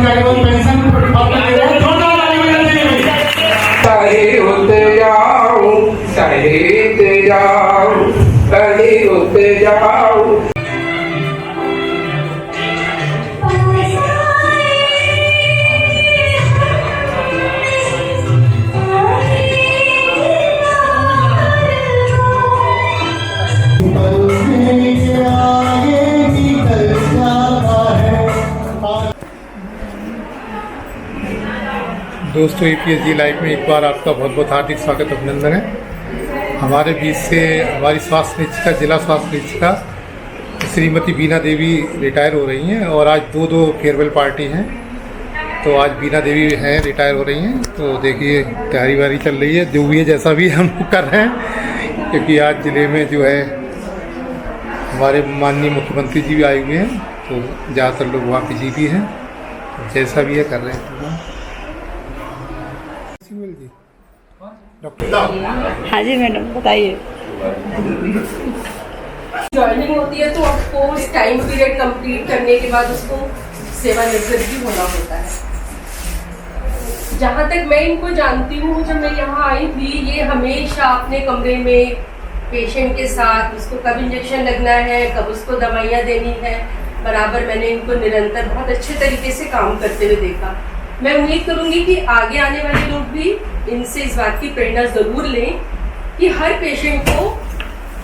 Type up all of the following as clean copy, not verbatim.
Pension सही होते जाओ, सही जाओ, सही होते जाओ। दोस्तों EPSG लाइव में एक बार आपका बहुत बहुत हार्दिक स्वागत अभिनंदन है। हमारे बीच से हमारी स्वास्थ्य निरीक्षिका, जिला स्वास्थ्य निरीक्षिका श्रीमती बीना देवी रिटायर हो रही हैं और आज दो फेयरवेल पार्टी हैं। तो आज बीना देवी हैं, रिटायर हो रही हैं। तो देखिए तैयारी वारी चल रही है, जो भी है जैसा भी हम कर रहे हैं, क्योंकि आज ज़िले में जो है हमारे माननीय मुख्यमंत्री जी भी आए हुए हैं। तो ज़्यादातर लोग वहाँ पे जी भी हैं, जैसा भी है कर रहे हैं। हाँ जी मैडम बताइए। ज्वाइनिंग होती है तो आपको उस टाइम पीरियड कंप्लीट करने के बाद उसको सेवानिवृत्त भी होना होता है। जहाँ तक मैं इनको जानती हूँ, जब मैं यहाँ आई थी, ये हमेशा अपने कमरे में पेशेंट के साथ उसको कब इंजेक्शन लगना है, कब उसको दवाइयाँ देनी है, बराबर मैंने इनको निरंतर बहुत अच्छे तरीके से काम करते हुए देखा। मैं उम्मीद करूंगी कि आगे आने वाले लोग भी इनसे इस बात की प्रेरणा जरूर लें कि हर पेशेंट को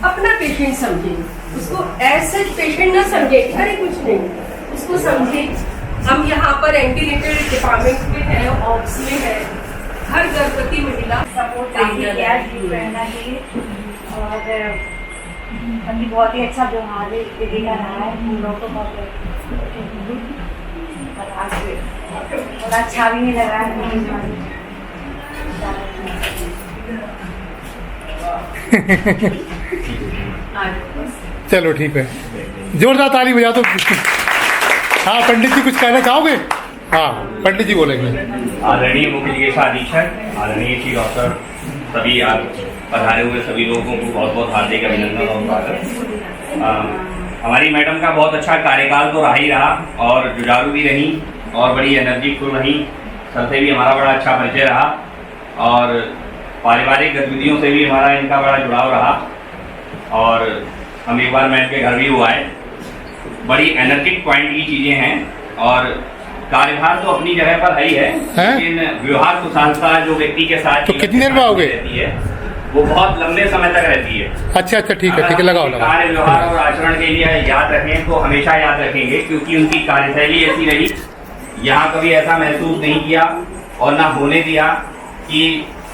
अपना पेशेंट समझें, उसको ऐसा पेशेंट ना समझें अरे कुछ नहीं, उसको समझें। हम यहाँ पर एंटीनेटल डिपार्टमेंट में है, ऑप्स में है, हर गर्भवती महिला सपोर्ट रहना चाहिए और अभी बहुत ही अच्छा व्यवहार दीदी का रहा है। हम लोग को बहुत और अच्छा भी नहीं लग रहा है। चलो ठीक है, जोरदार ताली बजा दो। हाँ पंडित जी कुछ कहना चाहोगे? हाँ पंडित जी बोलेंगे। आदरणीय मुख्य चिकित्सा अधीक्षक, आदरणीय श्री डॉक्टर, सभी आप पधारे हुए सभी लोगों को बहुत बहुत हार्दिक अभिनंदन और स्वागत। हमारी मैडम का बहुत अच्छा कार्यकाल तो रहा ही रहा और जुझारू भी रही और बड़ी एनर्जीफुल रही। सर से भी हमारा बड़ा अच्छा परिचय रहा और पारिवारिक गतिविधियों से भी हमारा इनका बड़ा जुड़ाव रहा और हम एक बार मैम के घर भी हुआ है। बड़ी एनर्जिक पॉइंट की चीज़ें हैं और कार्यभार तो अपनी जगह पर है ही है, लेकिन व्यवहार कुशलता जो व्यक्ति के साथ तो कितनी देर में आओगे रहती है वो बहुत लंबे समय तक रहती है। अच्छा ठीक है लगाओ। कार्य व्यवहार और आचरण के लिए याद रखें तो हमेशा याद रखेंगे, क्योंकि उनकी कार्यशैली ऐसी रही। यहाँ कभी ऐसा महसूस नहीं किया और ना होने दिया कि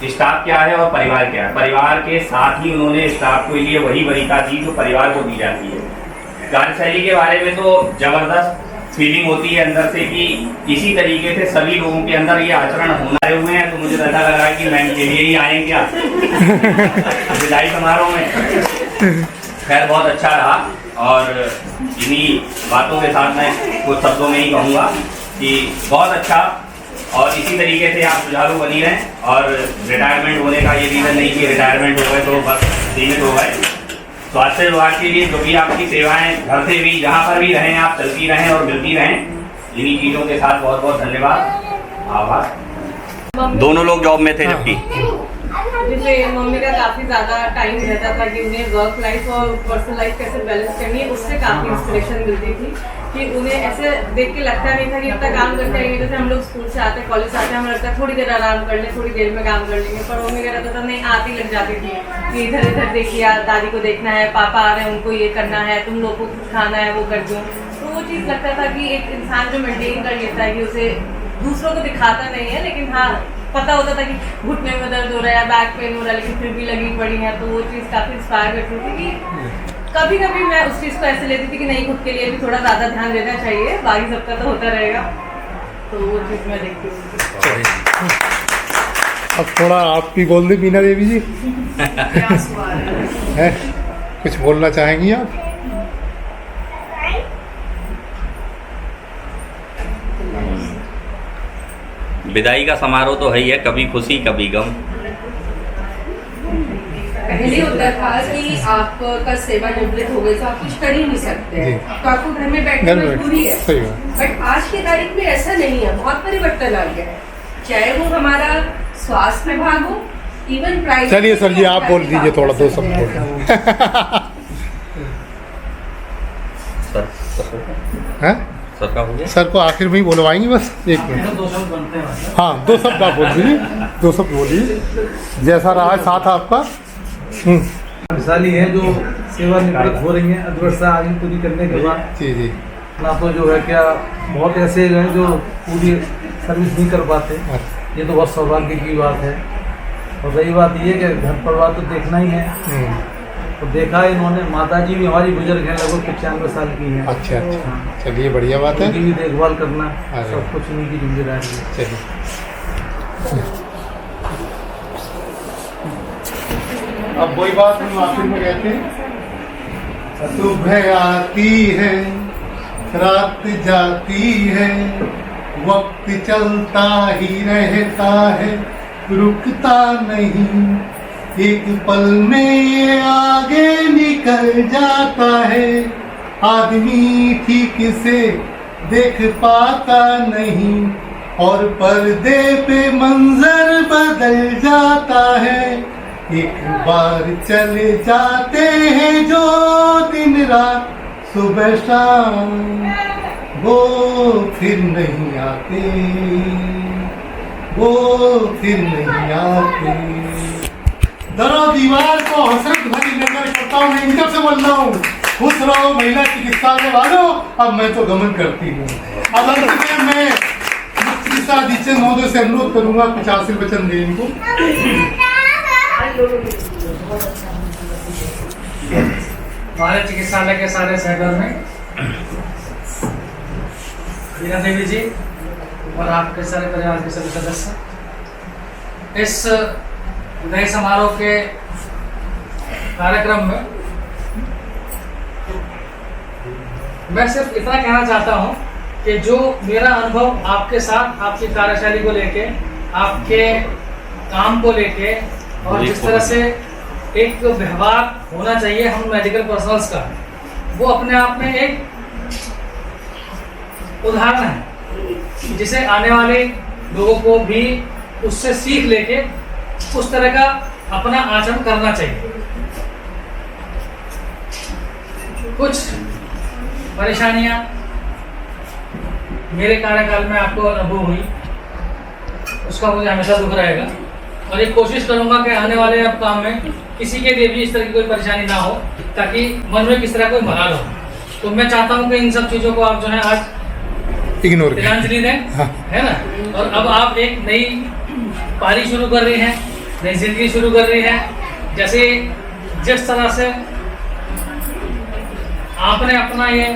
स्टाफ क्या है और परिवार क्या है। परिवार के साथ ही उन्होंने स्टाफ के लिए वही वरीयता दी जो परिवार को दी जाती है। कार्यशैली के बारे में तो जबरदस्त फीलिंग होती है अंदर से कि इसी तरीके से सभी लोगों के अंदर ये आचरण होना हुए हैं। तो मुझे ऐसा लग रहा है कि मैम के लिए ही आए क्या विदाई समारोह में। खैर बहुत अच्छा रहा और इन्हीं बातों के साथ मैं कुछ शब्दों में ही कहूँगा कि बहुत अच्छा और इसी तरीके से आप सुचारू बनी रहें। और रिटायरमेंट होने का ये रीज़न नहीं कि रिटायरमेंट हो गए तो बस सीमित हो गए। स्वास्थ्य विभाग के लिए जो भी आपकी सेवाएं घर से भी जहाँ पर भी रहें आप चलती रहें और मिलती रहें। इन्हीं चीज़ों के साथ बहुत बहुत धन्यवाद, आभार। दोनों लोग जॉब में थे जबकि जैसे मम्मी का काफी ज्यादा टाइम रहता था कि उन्हें वर्क लाइफ और पर्सनल लाइफ कैसे बैलेंस करनी है, उससे काफी इंस्पिरेशन मिलती थी कि उन्हें ऐसे देख के लगता नहीं था कि इतना काम करते हैं। जैसे हम लोग स्कूल से आते कॉलेज से आते हैं, हमें लगता है थोड़ी देर आराम कर लें, थोड़ी देर में काम कर लेंगे, पर मम्मी का रहता था नहीं, आती लग जाती थी कि इधर इधर देखिए, दादी को देखना है, पापा आ रहे हैं उनको ये करना है, तुम लोग को कुछ खाना है वो कर दो। तो वो चीज़ लगता था कि एक इंसान जो मेंटेन कर लेता है कि उसे दूसरों को दिखाता नहीं है, लेकिन हाँ पता होता था कि घुटने में दर्द हो रहा है, बैक पेन हो रहा है, लेकिन फिर भी लगी पड़ी है। तो वो चीज़ काफ़ी इंस्पायर करती थी कि कभी कभी मैं उस चीज़ को ऐसे लेती थी कि नहीं, खुद के लिए भी थोड़ा ज़्यादा ध्यान देना चाहिए, बाकी सबका तो होता रहेगा। तो वो चीज़ मैं देखती हूँ। अब थोड़ा आप भी बोल दें बीना देवी जी। है कुछ बोलना चाहेंगी आप? विदाई का समारोह तो है ही है, कभी खुशी कभी गम। ये होता था कि आपका सेवानिवृत्त हो गए तो आप कुछ कर ही नहीं सकते जी। हैं, तो आपको घर में बैठने घर में मजबूरी है। सही बात। बट आज की तारीख में ऐसा नहीं है, बहुत परिवर्तन आ गया है, चाहे वो हमारा स्वास्थ्य विभाग हो, इवन प्राइवेट। चलिए सर जी आप बोल दीजिए थोड़ा, दो शब्द बोल दीजिए। हैं? सर को आखिर में ही बोलवाएंगे बस, एक मिनट। हाँ 2 शब्द आप बोल दीजिए, 2 शब्द बोलिए, जैसा रहा है साथ आपका। वैशाली है जो सेवानिवृत्त हो रही हैं 8 वर्ष आयु पूरी करने के बाद, जी जी। ना तो जो है क्या बहुत ऐसे हैं जो पूरी सर्विस नहीं कर पाते, ये तो बहुत सौभाग्य की बात है। और रही बात ये कि घर परिवार तो देखना ही है, तो देखा है इन्होंने। माता जी भी हमारी बुजुर्ग हैं, लगभग 95 साल की हैं। अच्छा अच्छा, चलिए बढ़िया बात है। उनकी भी देखभाल करना अरे। सब कुछ उन्हीं की जिम्मेदारी है। चलिए अब वही बात हम आखिर में कहते हैं, सुबह आती है रात जाती है, वक्त चलता ही रहता है, रुकता नहीं, एक पल में आगे निकल जाता है, आदमी ठीक से देख पाता नहीं, और पर्दे पे मंजर बदल जाता है, एक बार चले जाते हैं जो दिन रात सुबह शाम, वो फिर नहीं आते, वो फिर नहीं आते। दरो दीवार को हसरत भरी नजर करता हूँ, मैं इनकम से बोल रहा हूँ, खुश रहो महिला चिकित्सालय वालों। अब मैं तो गमन करती हूँ। अब अंत में मैं चिकित्सा अधीक्षक महोदय से अनुरोध करूंगा कुछ हासिल वचन दें इनको। हमारे चिकित्सालय के सारे सहयोग में बीना देवी जी और आपके सारे परिवार के सभी सदस्य इस नए समारोह के कार्यक्रम में मैं सिर्फ इतना कहना चाहता हूं कि जो मेरा अनुभव आपके साथ, आपकी कार्यशैली को लेके, आपके काम को लेके, और जिस तरह से एक व्यवहार होना चाहिए हम मेडिकल पर्सनल्स का, वो अपने आप में एक उदाहरण है जिसे आने वाले लोगों को भी उससे सीख लेके उस तरह का अपना आचरण करना चाहिए। कुछ परेशानियां मेरे कार्यकाल में आपको अनुभव हुई, उसका मुझे हमेशा दुख रहेगा, और एक कोशिश करूंगा कि आने वाले अब काम में किसी के लिए भी इस तरह की कोई परेशानी ना हो, ताकि मन में किस तरह कोई मलाल हो। तो मैं चाहता हूं कि इन सब चीज़ों को आप जो है आज इग्नोर तिलांजलि दें, है ना। और अब आप एक नई पारी शुरू कर रही हैं, नई जिंदगी शुरू कर रही हैं। जैसे जिस तरह से आपने अपना ये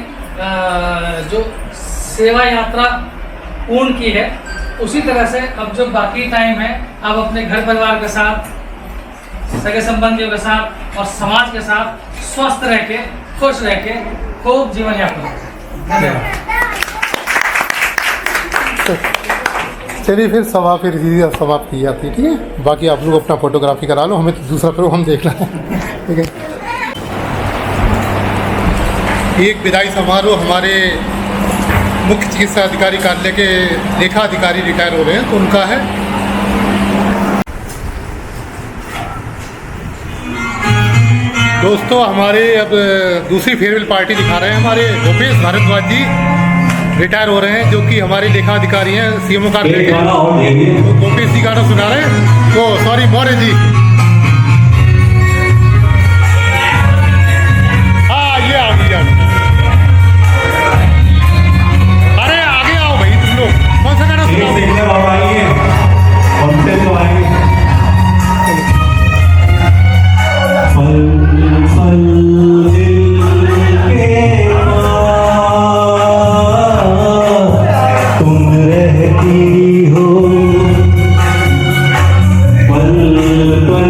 जो सेवा यात्रा पूर्ण की है, उसी तरह से अब जो बाकी टाइम है आप अपने घर परिवार के साथ, सगे संबंधियों के साथ और समाज के साथ स्वस्थ रह के, खुश रह के खूब जीवन यापन करें। धन्यवाद। चलिए फिर सभा फिर समाप्त की जाती है, ठीक है। बाकी आप लोग अपना फोटोग्राफी करा लो, हमें तो दूसरा प्रोग्राम देखना है, ठीक है। एक विदाई समारोह हमारे मुख्य चिकित्सा अधिकारी कार्यालय के लेखा अधिकारी रिटायर हो रहे हैं, तो उनका है। दोस्तों हमारे अब दूसरी फेयरवेल पार्टी दिखा रहे हैं हमारे भूपेश भारद्वाज जी, रिटायर हो रहे हैं, जो कि हमारे लेखा अधिकारी हैं सीएमओ कार्यालय के। तो भूपेश जी गाना सुना रहे हैं, तो सॉरी मौर्य जी, हाँ ये आ गई। अरे आगे आओ भाई तुम लोग, कौन सा गाना सुनाओ? तुम रहती हो पल पल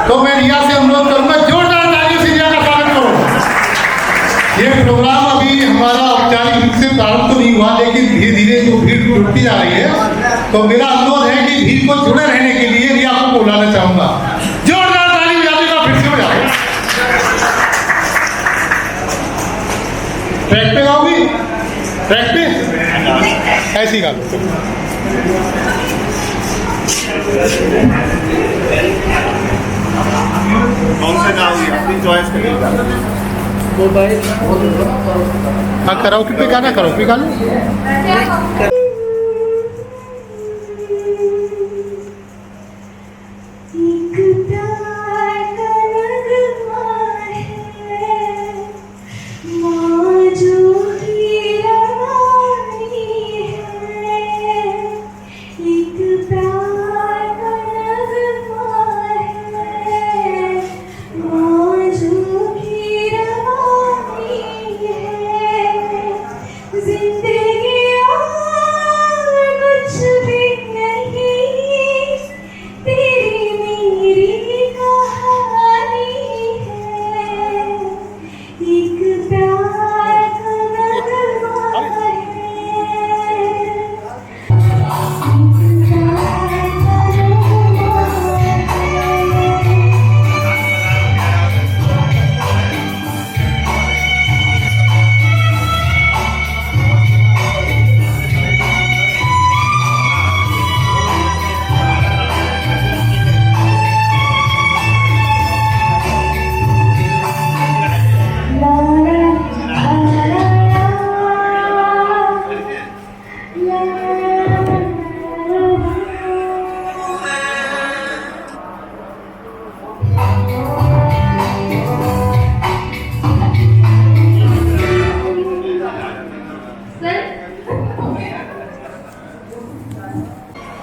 तो मैं रिया से अनुरोध करूंगा जोरदार तालियों से रिया का स्वागत करो। ये प्रोग्राम अभी हमारा औपचारिक रूप से प्रारंभ तो नहीं हुआ, लेकिन धीरे धीरे जो भीड़ जुड़ती जा रही है, तो मेरा अनुरोध है कि भीड़ को जुड़े रहने के लिए रिया को बुलाना चाहूंगा। जोरदार ताली बजाने का फिर से बजाओ। ट्रैक पे गाओगी? ट्रैक पे ऐसी गा लो। कौन सा गाओगी? अपनी चॉइस करिएगा। हाँ, कराओके पे गाना, कराओके गा लो।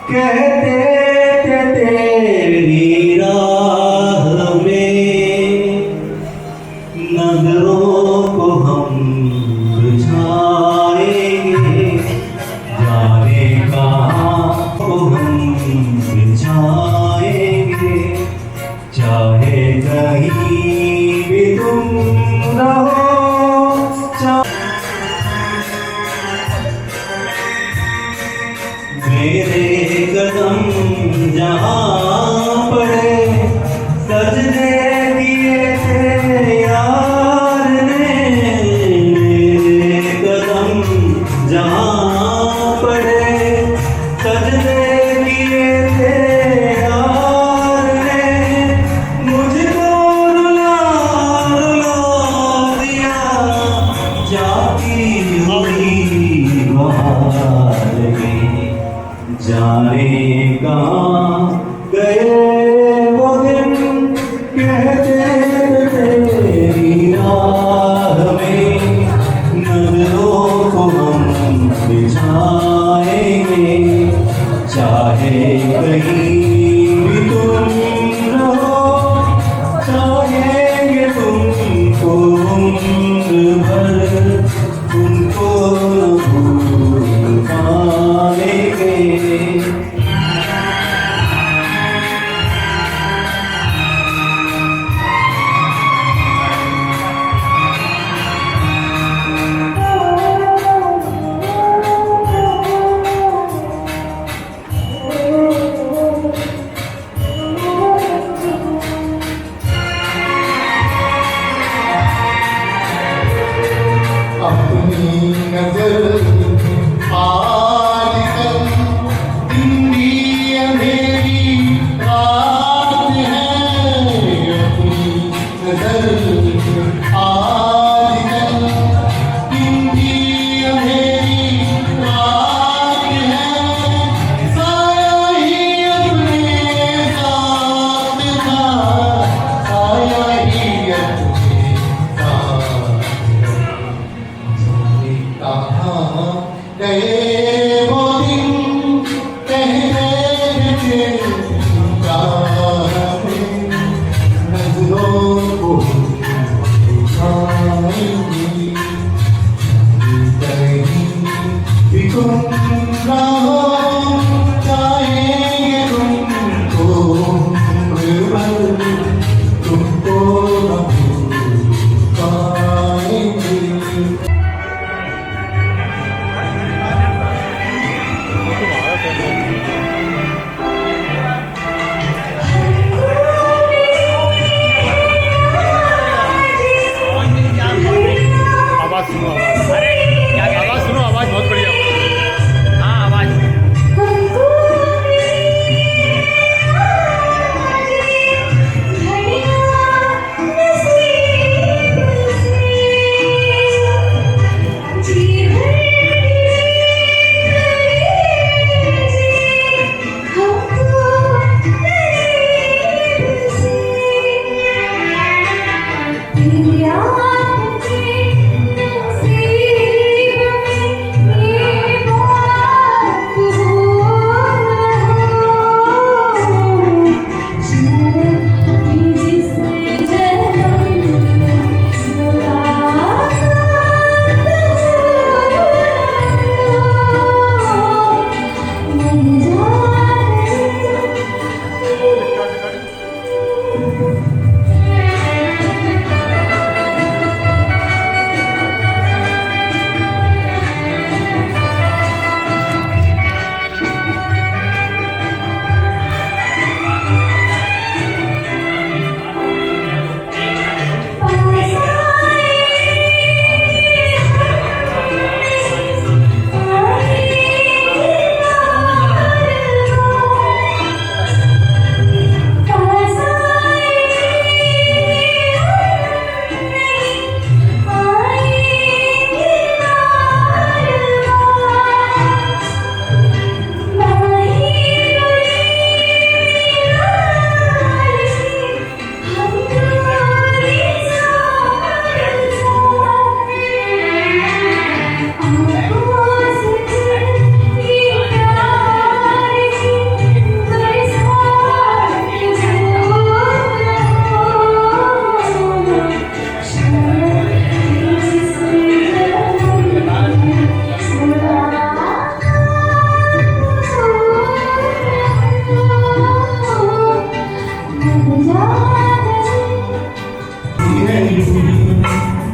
कहते थे तेरी राह में नजरों को हम बुझाएंगे, जाने कहाँ को हम बिछाएंगे, चाहे कहीं भी तुम रहो। मेरे कदम जहाँ पड़े सजदे किए थे यार ने, मेरे कदम जहाँ पड़े सजदे किए थे यार ने, मुझको रुला रुला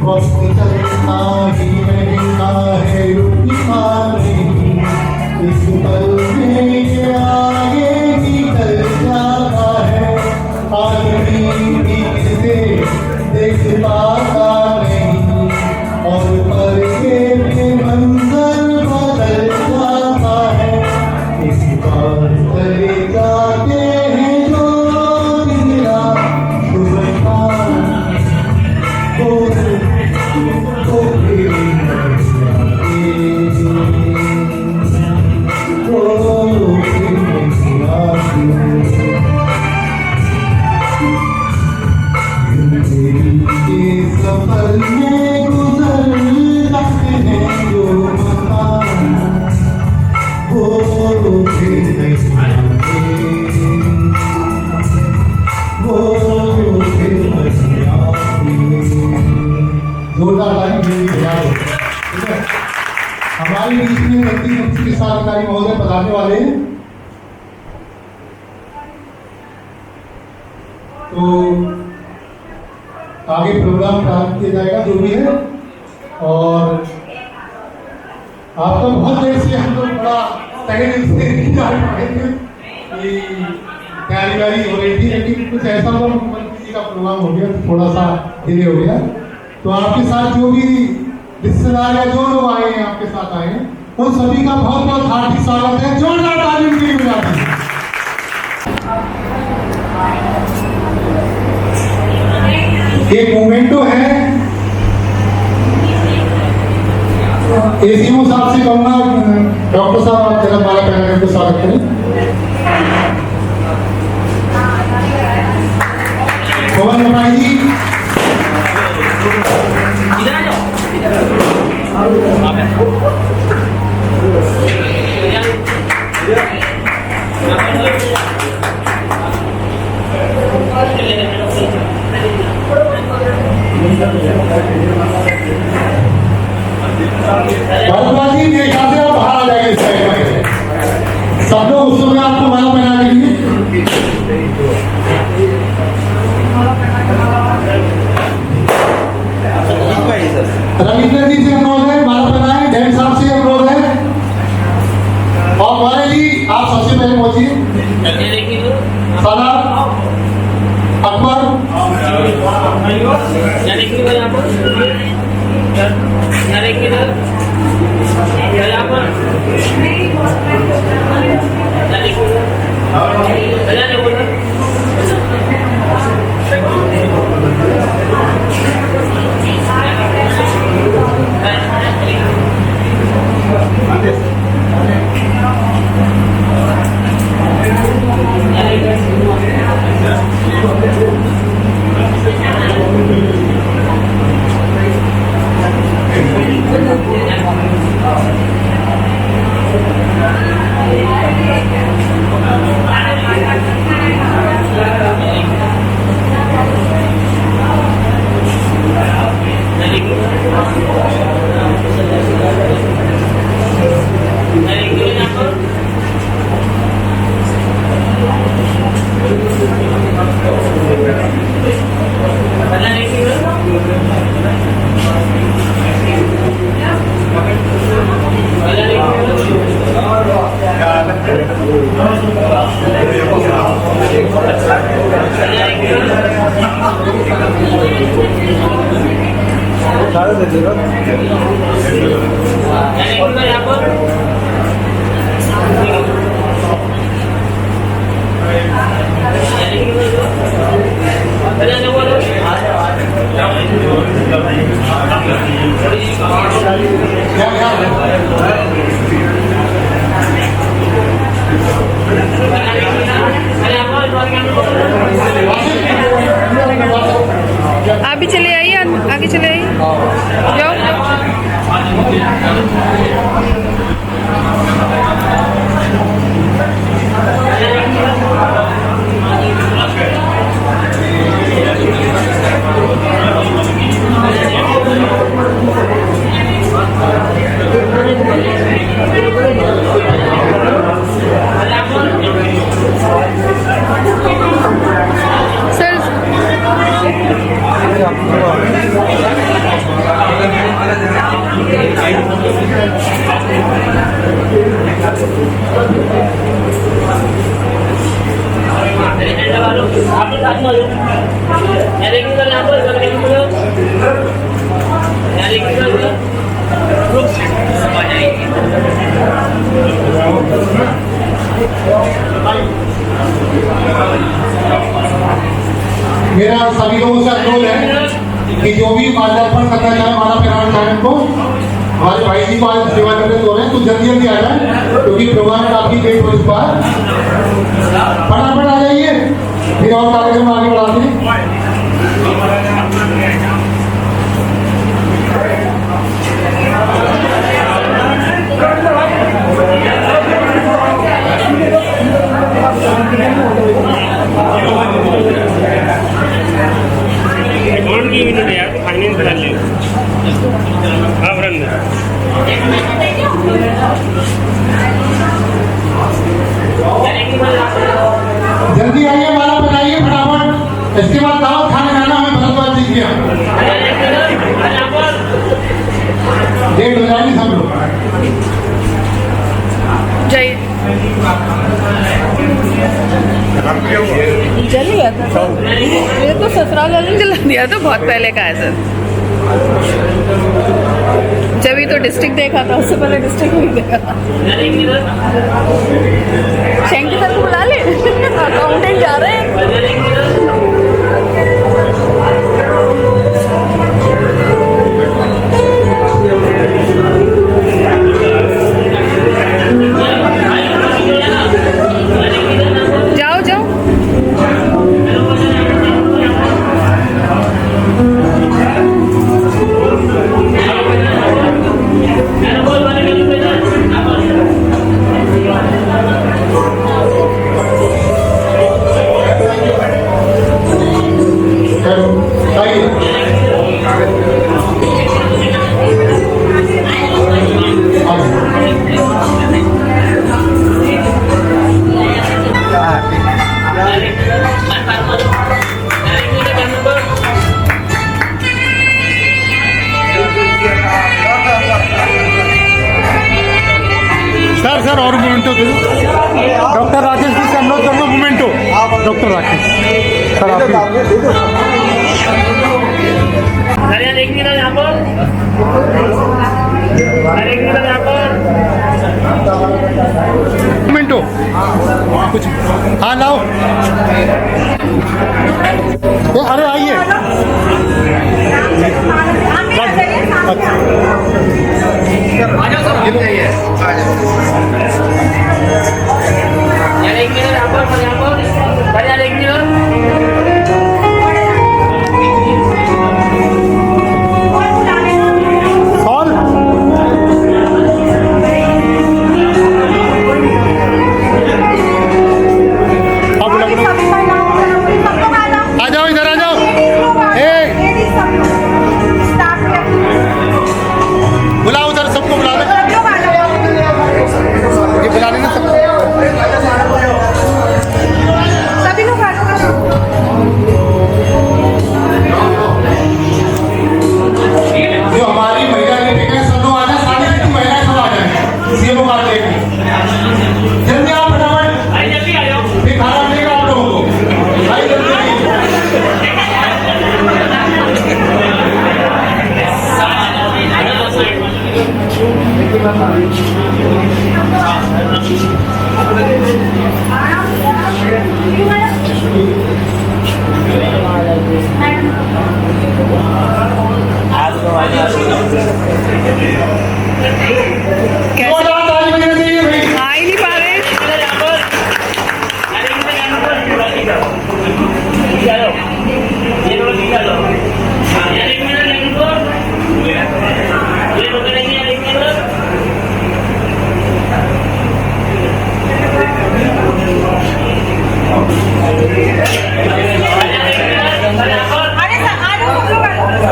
वक्त चलता ही रहता है रुकता नहीं, इस पल में ये आगे निकल जाता है, आदमी भी इसे देख पाता नहीं, और पल के मंजर बदल जाता है, इस बार चले जाते हैं जो दिन रात सुबह शाम, वो फिर सफर में गुजर जाते हैं जो मकान, वो फिर नहीं आते, वो फिर नहीं आते। जोरदार ताली देने की तैयार हो, ठीक है। हमारी बीच में तकनीकी मुफ्ती के साथ अधिकारी महोदय पधारने वाले हैं, तो आगे प्रोग्राम प्रारंभ किया जाएगा जो भी है। और आपको बहुत देर से हम लोग बड़ा तहे दिल से इंतजार कर रहे थे कि तैयारी वारी हो रही थी, लेकिन कुछ ऐसा हुआ मुख्यमंत्री जी का प्रोग्राम हो गया, थोड़ा सा डिले हो गया। तो आपके साथ जो भी रिश्तेदार या जो लोग आए हैं, आपके साथ आए हैं, उन सभी का बहुत बहुत हार्दिक स्वागत है। जोरदार ताली उनके लिए बजाते हैं। एक मोमेंटो है, एसीओ साहब से कहूँगा, डॉक्टर साहब आप जरा माला पहनाने को स्वागत करें। पवन मनाई जी, भरद्वाज जी मेरे ख्याल से आप बाहर आ जाएंगे इस साइड में, सब लोग उस समय आपको माला पहना देंगे। रविंद्र जी से अनुरोध है, माला पहनाए। डैन साहब से अनुरोध है, और मारे जी आप सबसे पहले पहुंचिए। सादात अकबर आप भी चले आइए, आगे चले आइए, जाओ। मेरा सभी लोगों से अनुरोध है कि जो भी माल्यार्पण करना चाहे माला पहनाना चाहे को हमारे भाई जी को आज सेवा करने हो रहे हैं तो जल्दी जल्दी आ जाए क्योंकि प्रोग्राम काफी लेट हो चुका है। फटाफट आ जाइए फिर और कार्यक्रम आगे बढ़ाते हैं। जल्दी आइए माला पहनाइए फटाफट। इसके बाद दावत खाने जाना हमें भरद्वाज जी के यहाँ। लेट हो जाएंगे सब लोग। जाइए जल लिया था ये तो ससुराल वालों ने जला दिया था बहुत पहले का है सर। जब ही तो डिस्ट्रिक्ट देखा था उससे पहले डिस्ट्रिक्ट नहीं देखा था। शेंकी सर को बुला ले अकाउंटेंट जा रहे हैं। जाओ जाओ सर और मोमेंटो डॉक्टर राकेश जी से अनुरोध कर लो। मोमेंटो डॉक्टर राकेश सर आप देखिए ना यहाँ पर मोमेंटो कुछ हाँ लाओ। अरे आइए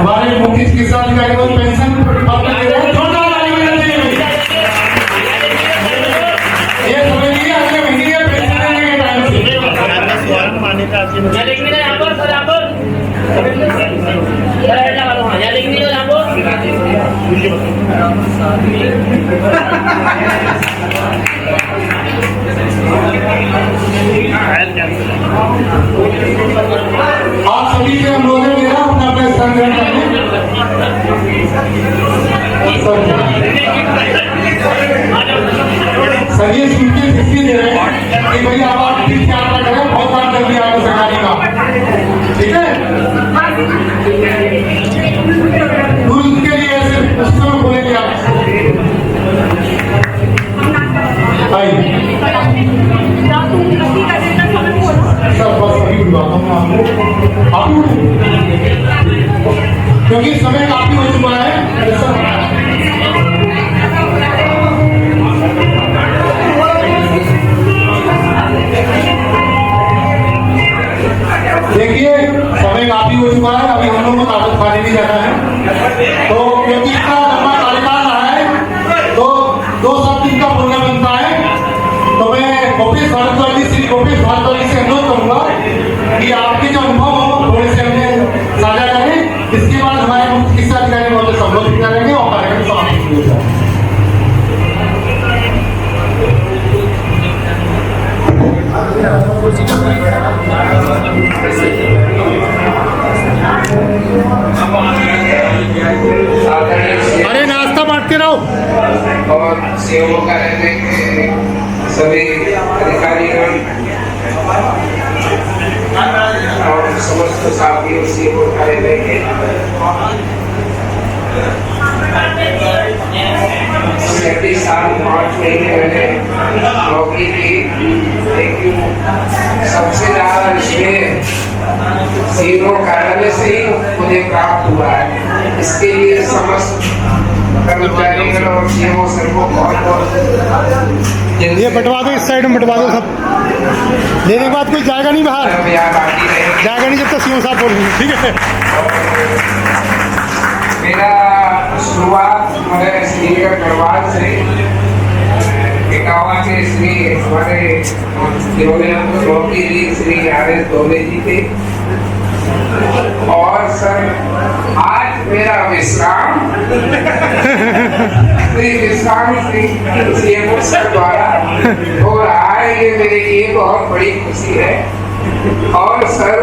हमारे मुख्य चिकित्सा अधिकारी को पेंशन पत्र दे रहे हैं। ये समझिए अगले महीने में पेंशन देने के टाइम से आप सभी से अनुरोध है मेरा अपना अपना स्थान ग्रहण करें। सर ये सुन के इसलिए दे रहे हैं कि भैया आप ठीक क्या करें, बहुत काम कर दिया आपको सरकारी का, ठीक है। रूल के लिए ऐसे पुस्तक बोलेंगे आप क्योंकि समय काफी हो चुका है। देखिए समय काफी हो चुका है, अभी हम लोग को ताकत खाने भी जाना है, तो क्योंकि इतना लंबा कार्यकाल रहा है तो 2 शब्द इनका बोलना बनता है। तो मैं गोपेश भारद्वाज श्री गोपेश भारद्वाज से अनुरोध करूंगा कि आपके जो अनुभव हो थोड़े से हमें साझा करें। इसके बाद हमारे मुख्य चिकित्सा अधिकारी महोदय संबोधित करेंगे और कार्यक्रम समाप्त हो जाएगा। अरे नाश्ता बांटते रहो। और सेवों का रहने के सभी अधिकारीगण और समस्त साथियों सेवों का रहने के 37 साल 5 महीने मैंने नौकरी की, लेकिन सबसे ज्यादा इसमें सीओ कार्यालय से ही मुझे प्राप्त हुआ है। इसके लिए समस्त कर्मचारियों और सीओ सर को बहुत बहुत ये बंटवा दो, इस साइड में बंटवा दो सब। लेने के बाद कोई जाएगा नहीं बाहर, जाएगा नहीं जब तक सीओ साहब बोल रहे हैं, ठीक है। मेरा शुरुआत हमारे श्रीनगर गढ़वाल से इटावा के श्री हमारे जिन्होंने हमको नौकरी दी श्री आर.एस. दोले जी थे। और सर आज मेरा विश्राम श्री विश्राम श्री सर द्वारा हो रहा है, ये मेरे लिए बहुत बड़ी खुशी है। और सर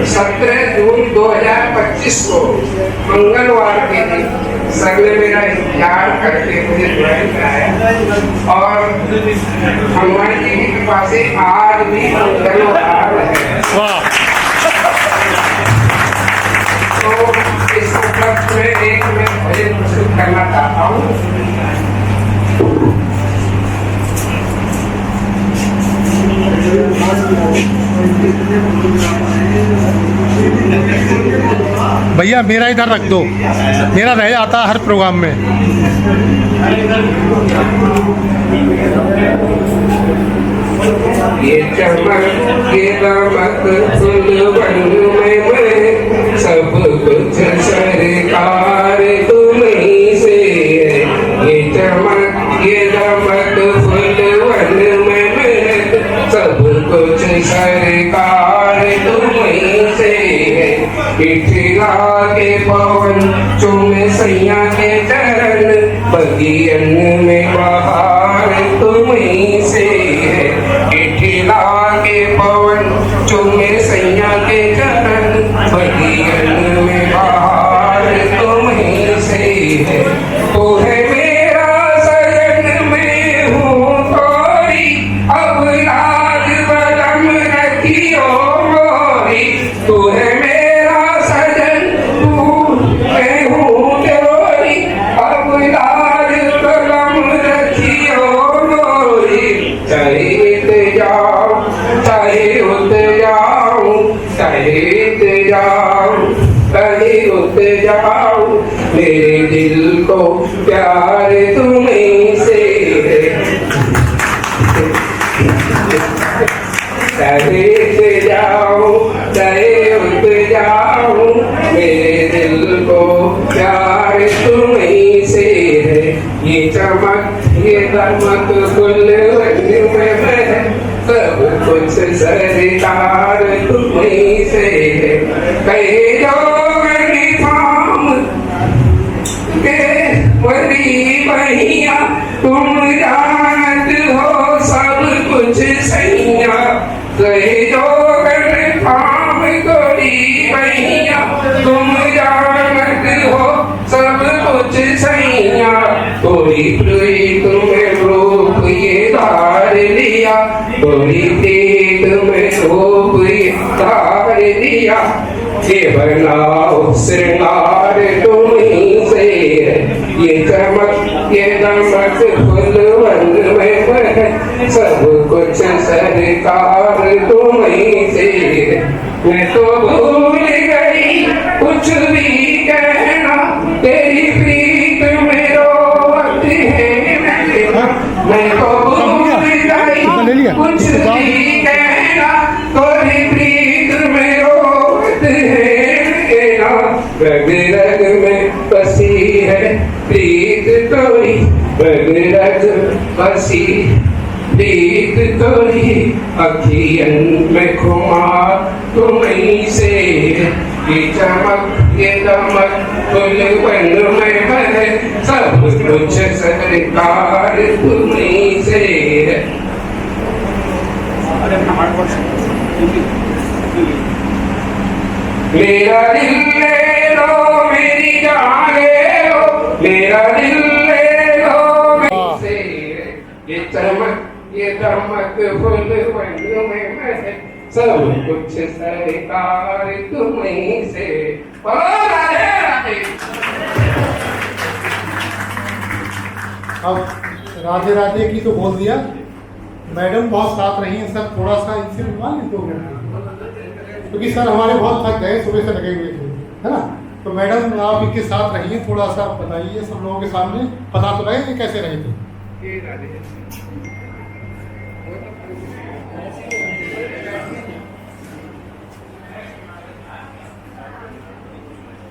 17 जून 2025 को मंगलवार के दिन सर ने मेरा इंतजार करके मुझे ज्वाइन कराया और हनुमान जी की कृपा से आज भी मंगलवार है। तो इस उपलक्ष्य में एक मैं भजन प्रस्तुत करना चाहता हूँ। भैया मेरा इधर रख दो, मेरा रह जाता है हर प्रोग्राम में। ये चमक ये दमक फूलवन में सब कुछ सरकार तुम्हीं से है। ये चमक ये दमक फूलवन में सब कुछ सरकार तुम्हीं से है। पिछला के पवन चुमे सैया के चरण बगियन में बहार तुम्हीं से है। पिछला के पवन चुमे सैया के चरण बगियन में बहार तुम्हीं से है। तो है मेरा सजन में हूँ थोड़ी अब लाज बलम रखियो मोरी। तू है मेरा सजन तू मैं हूँ तेरी अब लाज बलम रखियो मोरी। चाहे जाओ चाहे उत जाओ चाहे जाओ कहीं उत जाओ मेरे दिल को प्यार तुम्हीं से है। चाहे जाओ चाहे उत जाओ मेरे दिल को प्यार तुम्हीं से है। ये चमक ये दमक फूलवन में सब कुछ सरकार तुम्हीं से है। कहे जोगनी थाम के बड़ी बहिया तुम जानत हो सब कुछ सैया। कहे जोगनी छोड़ी भैया तुम जानत हो सब कुछ सैया थोड़ी प्रीत में रूप ये धार लिया थोड़ी प्रीत में रूप ये धार लिया ये बनाओ श्रृंगार तुम्हीं से ये चमक ये दमक फुलवन में बह सब कुछ सरकार तुम्हीं से मैं तो भूल गई कुछ भी कहना तेरी प्रीत में रोवत है मैं तो भूल गई कुछ भी कहना तेरी प्रीत में रोवत है रग रग में बसी है प्रीत तोरी रग रग बसी प्रीत तोरी अखियन में खुमार तुम्हीं से ये चमक ये दमक फुलवन में बहे सब कुछ सरकार तुम्हीं से मेरा दिल ले लो मेरी जान ले लो मेरा दिल ले लो मेरी से ये चमक ये दमक फुलवन में बहे सब कुछ सरकार तुम्हीं से राधे राधे। अब राधे राधे की तो बोल दिया, मैडम बहुत साथ रही हैं सर, थोड़ा सा इनसे मिलवा लें 2 मिनट, क्योंकि सर हमारे बहुत थक गए, सुबह से लगे हुए थे, है ना। तो मैडम आप इनके साथ रहिए, थोड़ा सा बताइए सब लोगों के सामने, पता तो लगे कैसे रहे थे।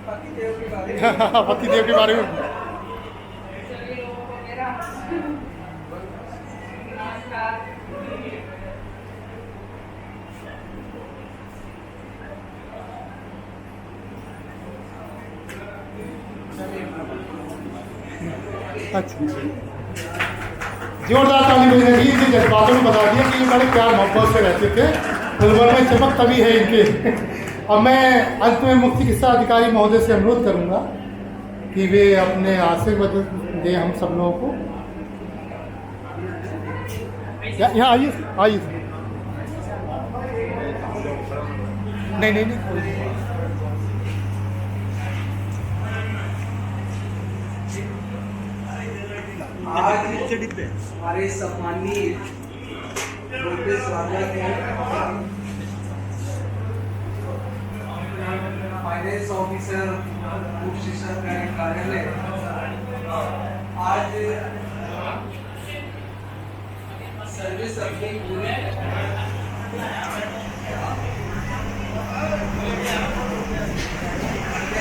पति देव के बारे में अच्छा, जोरदार ताली बजाइए। इनके जज्बातों में बता दिया कि ये बड़े प्यार मोहब्बत से रहते थे, फुलवन में चमक तभी है इनके। अब मैं अंत में मुख्य चिकित्सा अधिकारी महोदय से अनुरोध करूंगा कि वे अपने आशीर्वाद दें हम सब लोगों को। यहाँ आइए आइए। नहीं आज हमारे सम्मानीय स्वागत है फाइनेंस ऑफिसर उप शिक्षा कार्यालय। आज सर्विस अपनी पूरी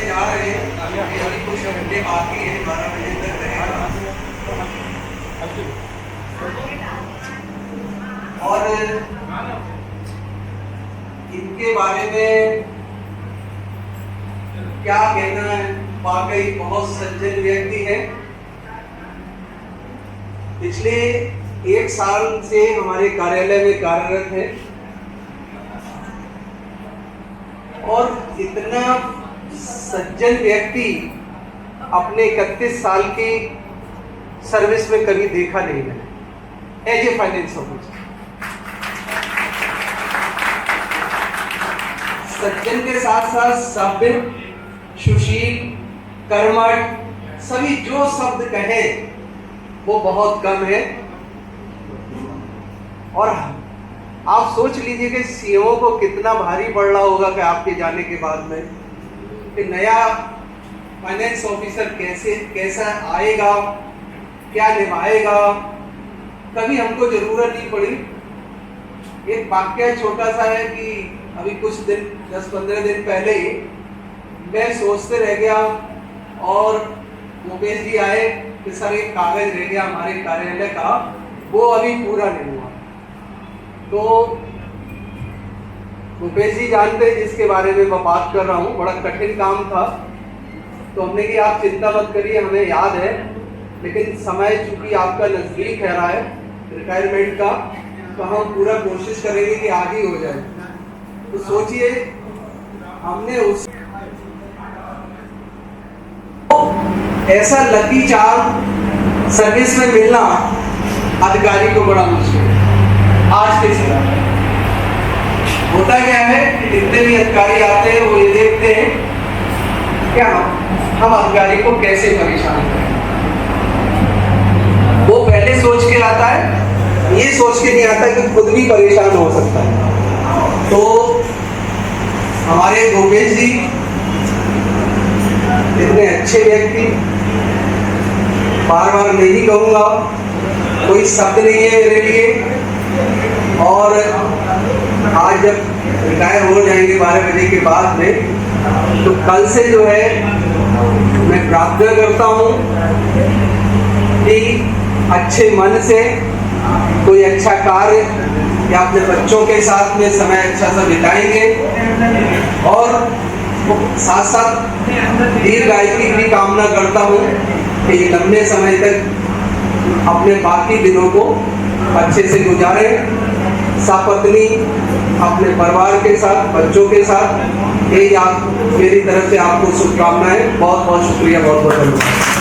जा रहे हैं, अभी कुछ घंटे बाकी है, 12 बजे तक रहेगा। और इनके बारे में क्या कहना है, वाकई बहुत सज्जन व्यक्ति है। पिछले 1 साल से हमारे कार्यालय में कार्यरत है और इतना सज्जन व्यक्ति अपने 31 साल की सर्विस में कभी देखा नहीं है एज ए फाइनेंस ऑफिसर। सज्जन के साथ साथ सभ्य, सुशील, कर्मठ, सभी जो शब्द कहे वो बहुत कम है। और आप सोच लीजिए कि सीएमओ को कितना भारी पड़ रहा होगा कि आपके जाने के बाद में कि नया फाइनेंस ऑफिसर कैसा आएगा, क्या निभाएगा। कभी हमको जरूरत नहीं पड़ी। एक वाक्य छोटा सा है कि अभी कुछ दिन 10-15 दिन पहले ही मैं सोचते रह गया और मुकेश जी आए कि सर एक कागज रह गया हमारे कार्यालय का, वो अभी पूरा नहीं हुआ। तो मुकेश जी जानते हैं जिसके बारे में मैं बात कर रहा हूँ, बड़ा कठिन काम था। तो हमने कि आप चिंता मत करिए, हमें याद है, लेकिन समय चूंकि आपका नजदीक है रहा है रिटायरमेंट का, तो हम पूरा कोशिश करेंगे कि आज ही हो जाए। तो सोचिए हमने उस ऐसा लकी चार्म सर्विस में मिलना अधिकारी को बड़ा मुश्किल है आज के समय में। होता क्या है कि जितने भी अधिकारी आते हैं वो ये देखते हैं क्या हम अधिकारी को कैसे परेशान करें। वो पहले सोच के आता है, ये सोच के नहीं आता कि खुद भी परेशान हो सकता है। तो हमारे गोपेश जी इतने अच्छे व्यक्ति, बार बार नहीं कहूँगा, कोई शब्द नहीं है मेरे लिए। और आज जब रिटायर हो जाएंगे 12 बजे के बाद में, तो कल से जो है मैं प्रार्थना करता हूँ कि अच्छे मन से कोई अच्छा कार्य या अपने बच्चों के साथ में समय अच्छा सा बिताएंगे और साथ साथ दीर्घायु की भी कामना करता हूँ कि ये लंबे समय तक अपने बाकी दिनों को अच्छे से गुजारें, सपत्नी अपने परिवार के साथ, बच्चों के साथ। यही आप मेरी तरफ से आपको शुभकामनाएं। बहुत बहुत शुक्रिया, बहुत बहुत धन्यवाद।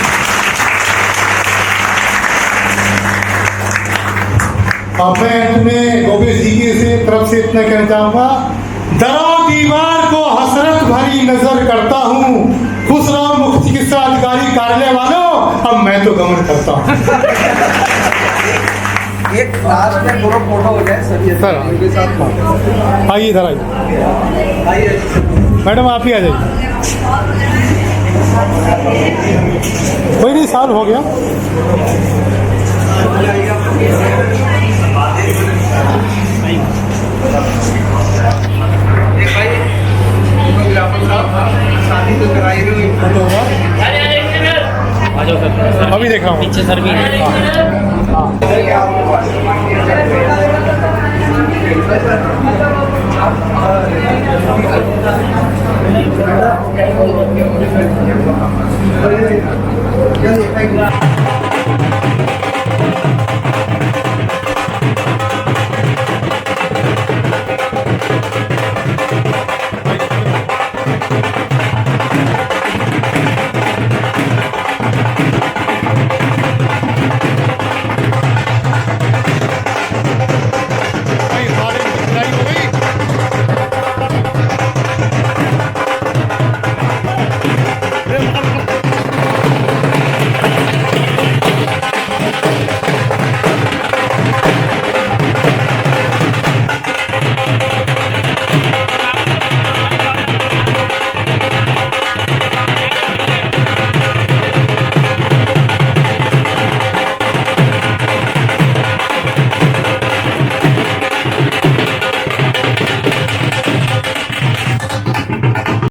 अब मैं अंत में गोपेश जी की तरफ से इतना कहना चाहूँगा, दरों दीवार को हसरत भरी नजर करता हूँ, खुश रहो मुख्य चिकित्सा अधिकारी कार्यालय वालों, अब मैं तो गमन करता हूँ। एक लास्ट में पूरा फोटो हो जाए सर के साथ। आइए इधर आइए, आइए मैडम आप ही आ जाइए। कोई नहीं, साल हो गया। शादी तो कराई हुई अभी देख रहा हूँ पीछे सर भी है। हाँ।